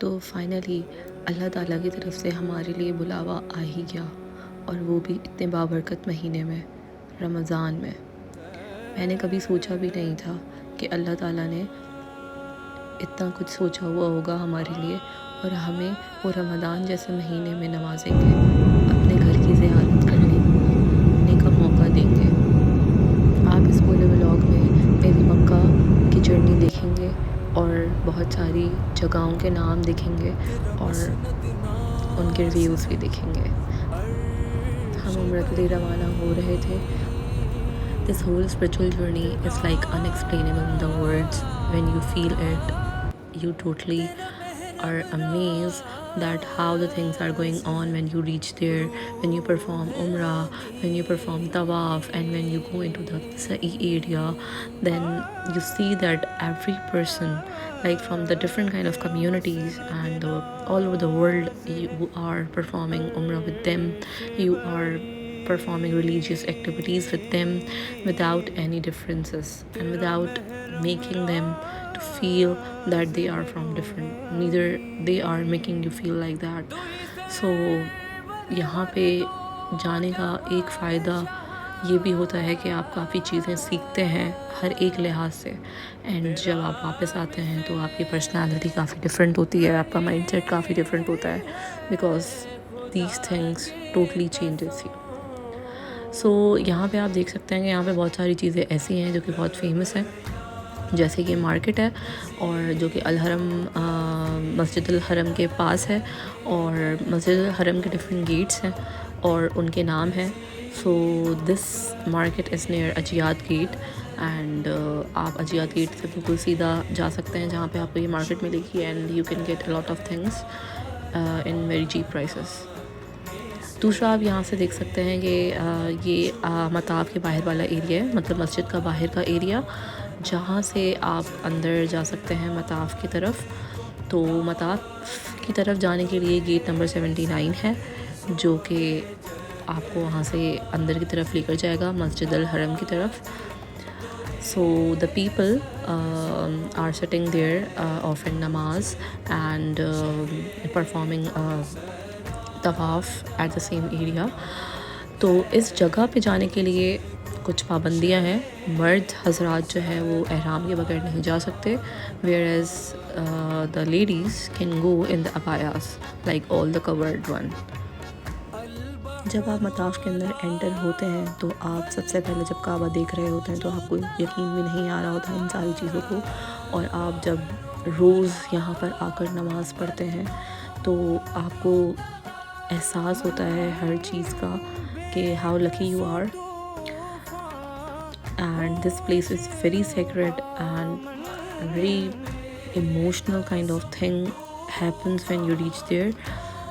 تو فائنلی اللہ تعالیٰ کی طرف سے ہمارے لیے بلاوا آ ہی گیا، اور وہ بھی اتنے بابرکت مہینے میں، رمضان میں۔ میں نے کبھی سوچا بھی نہیں تھا کہ اللہ تعالیٰ نے اتنا کچھ سوچا ہوا ہوگا ہمارے لیے، اور ہمیں وہ رمضان جیسے مہینے میں نوازیں گے، اپنے گھر کی زیارت کرنے کا موقع دیں گے۔ آپ اس پورے ولاگ میں میری مکہ کی جرنی دیکھیں گے، اور بہت ساری جگہوں کے نام دیکھیں گے، اور ان کے ریویوز بھی دیکھیں گے۔ ہم عمرہ کے لیے روانہ ہو رہے تھے۔ This whole spiritual journey is like unexplainable in the words. When you feel it, you totally are amazed that how the things are going on when you reach there, when you perform umrah, when you perform tawaf, and when you go into the sa'i area, then you see that every person, like from the different kind of communities and all over the world, you are performing umrah with them, you are performing religious activities with them without any differences and without making them to feel that they are from different, neither they are making you feel like that. So یہاں پہ جانے کا ایک فائدہ یہ بھی ہوتا ہے کہ آپ کافی چیزیں سیکھتے ہیں ہر ایک لحاظ سے، اینڈ جب آپ واپس آتے ہیں تو آپ کی پرسنالٹی کافی ڈفرینٹ ہوتی ہے، آپ کا مائنڈ سیٹ کافی ڈفرینٹ ہوتا ہے، because these things totally changes you. So یہاں پہ آپ دیکھ سکتے ہیں کہ یہاں پہ بہت ساری چیزیں ایسی ہیں جو کہ بہت فیمس ہیں، جیسے کہ مارکیٹ ہے، اور جو کہ الحرم مسجد الحرم کے پاس ہے، اور مسجد الحرم کے ڈفرینٹ گیٹس ہیں اور ان کے نام ہیں۔ So this market is near Ajyad gate, and آپ اجیاد گیٹ سے بالکل سیدھا جا سکتے ہیں جہاں پہ آپ کو یہ مارکیٹ ملے گی، and you can get a lot of things in very cheap prices. دوسرا آپ یہاں سے دیکھ سکتے ہیں کہ یہ مطاف کے باہر والا ایریا ہے، مطلب مسجد کا باہر کا ایریا، جہاں سے آپ اندر جا سکتے ہیں مطاف کی طرف۔ تو مطاف کی طرف جانے کے لیے گیٹ نمبر 79 ہے، جو کہ آپ کو وہاں سے اندر کی طرف لے کر جائے گا مسجد الحرم کی طرف۔ So the people are sitting there offering namaz and performing طواف ایٹ دا سیم ایریا۔ تو اس جگہ پہ جانے کے لیے کچھ پابندیاں ہیں۔ مرد حضرات جو ہیں وہ احرام کے بغیر نہیں جا سکتے، whereas the ladies can go in the abayas like all the covered one. جب آپ مطاف کے اندر انٹر ہوتے ہیں تو آپ سب سے پہلے جب کعبہ دیکھ رہے ہوتے ہیں تو آپ کو یقین بھی نہیں آ رہا ہوتا ان ساری چیزوں کو، اور آپ جب روز یہاں پر آ کر نماز پڑھتے ہیں تو آپ کو احساس ہوتا ہے ہر چیز کا کہ how lucky you are, and this place is very secret and very emotional kind of thing happens when you reach there.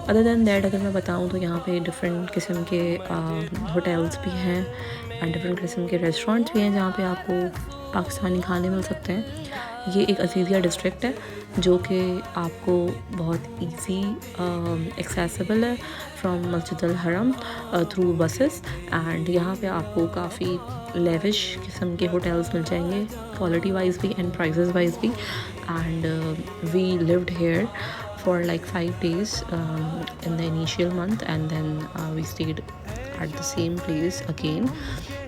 Other than that اگر میں بتاؤں تو یہاں پہ ڈفرینٹ قسم کے ہوٹلس بھی ہیں اینڈ ڈفرینٹ قسم کے ریسٹورینٹس بھی ہیں جہاں پہ آپ کو پاکستانی کھانے مل سکتے ہیں۔ یہ ایک عزیزیہ ڈسٹرکٹ ہے جو کہ آپ کو بہت ایزی ایکسیسیبل ہے from Masjid الحرم through buses, and یہاں پہ آپ کو کافی لیوش قسم کے ہوٹلس مل جائیں گے، کوالٹی وائز بھی اینڈ پرائزز وائز بھی۔ And we lived here for like 5 days in the initial month, and then we stayed at the same place again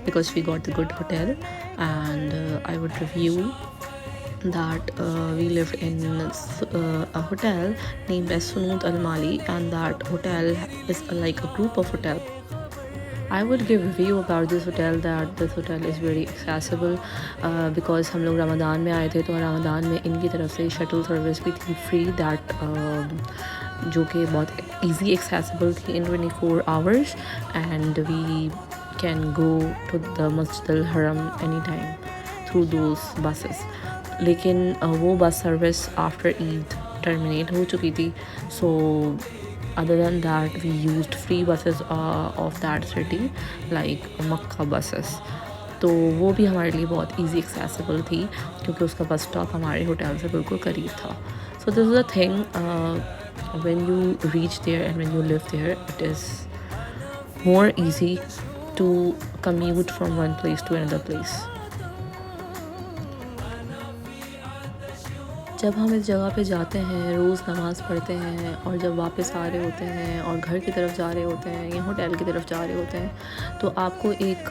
because we got the good hotel, and I would review that we lived in a hotel named as Sunood Al Mali, and that hotel is like a group of hotel. I would give review about this hotel that this hotel is very accessible because ہم لوگ رمضان میں آئے تھے تو رمضان میں ان کی طرف سے شٹل سروس بھی تھی فری، دیٹ جو کہ بہت ایزی ایکسیسیبل تھی in 24 hours، and we can go to the مسجد الحرم any time through those buses. لیکن وہ بس سروس آفٹر عید ٹرمینیٹ ہو چکی تھی، سو other than that we used free buses of that city like Makkah buses، تو وہ بھی ہمارے لیے بہت ایزی ایکسیسیبل تھی کیونکہ اس کا بس اسٹاپ ہمارے ہوٹل سے بالکل قریب تھا۔ So this is a thing when you reach there and when you live there it is more easy to commute from one place to another place۔ جب ہم اس جگہ پہ جاتے ہیں، روز نماز پڑھتے ہیں اور جب واپس آ رہے ہوتے ہیں اور گھر کی طرف جا رہے ہوتے ہیں یا ہوٹل کی طرف جا رہے ہوتے ہیں، تو آپ کو ایک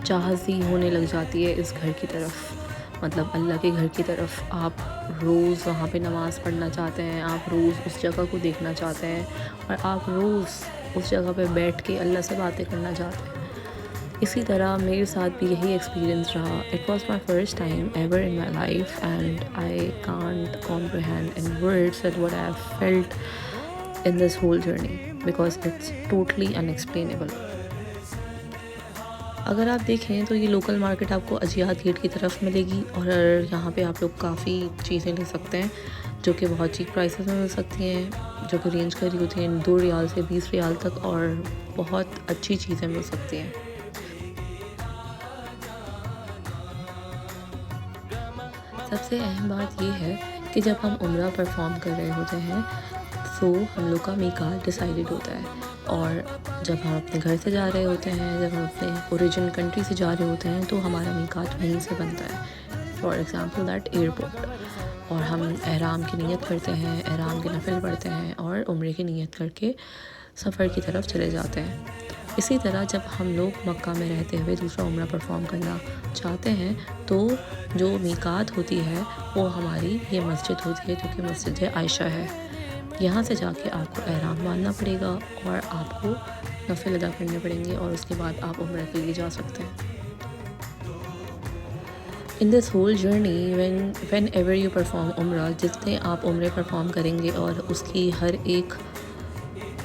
چاہت سی ہونے لگ جاتی ہے اس گھر کی طرف، مطلب اللہ کے گھر کی طرف۔ آپ روز وہاں پہ نماز پڑھنا چاہتے ہیں، آپ روز اس جگہ کو دیکھنا چاہتے ہیں اور آپ روز اس جگہ پہ بیٹھ کے اللہ سے باتیں کرنا چاہتے ہیں۔ اسی طرح میرے ساتھ بھی یہی ایکسپیرینس رہا۔ It was my first time ever in my life and I can't comprehend in words that what I have felt in this whole journey because it's totally unexplainable۔ اگر آپ دیکھیں تو یہ لوکل مارکیٹ آپ کو اجیات get کی طرف ملے گی اور یہاں پہ آپ لوگ کافی چیزیں لے سکتے ہیں جو کہ بہت چیپ پرائسز میں مل سکتی ہیں، جو کہ رینج کری ہوتی ہیں 2 ریال سے 20 ریال تک، اور بہت اچھی چیزیں مل سکتی ہیں۔ سب سے اہم بات یہ ہے کہ جب ہم عمرہ پرفارم کر رہے ہوتے ہیں تو ہم لوگ کا میقات ڈیسائیڈڈ ہوتا ہے، اور جب ہم اپنے گھر سے جا رہے ہوتے ہیں، جب ہم اپنے اوریجن کنٹری سے جا رہے ہوتے ہیں تو ہمارا میقات وہیں سے بنتا ہے، فار ایگزامپل دیٹ ایئرپورٹ، اور ہم احرام کی نیت کرتے ہیں، احرام کے نفل پڑھتے ہیں اور عمرے کی نیت کر کے سفر کی طرف چلے جاتے ہیں۔ اسی طرح جب ہم لوگ مکہ میں رہتے ہوئے دوسرا عمرہ پرفارم کرنا چاہتے ہیں تو جو میقات ہوتی ہے وہ ہماری یہ مسجد ہوتی ہے جو کہ مسجد عائشہ ہے۔ یہاں سے جا کے آپ کو احرام باندھنا پڑے گا اور آپ کو نفل ادا کرنے پڑیں گے، اور اس کے بعد آپ عمرہ کے لیے جا سکتے ہیں۔ In this whole journey whenever you perform عمرہ، جتنے آپ عمرے پرفارم کریں گے اور اس کی ہر ایک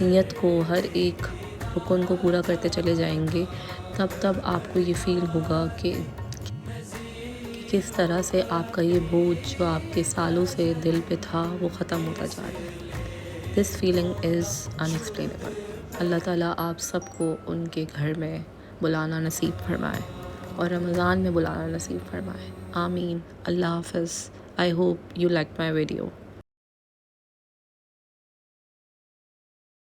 نیت کو، ہر ایک رکن کو پورا کرتے چلے جائیں گے، تب آپ کو یہ فیل ہوگا کہ کس طرح سے آپ کا یہ بوجھ جو آپ کے سالوں سے دل پہ تھا وہ ختم ہوتا جا رہا ہے۔ This feeling is انیکسپلینیبل۔ اللہ تعالیٰ آپ سب کو ان کے گھر میں بلانا نصیب فرمائے اور رمضان میں بلانا نصیب فرمائے۔ آمین۔ اللہ حافظ۔ I hope you like my video.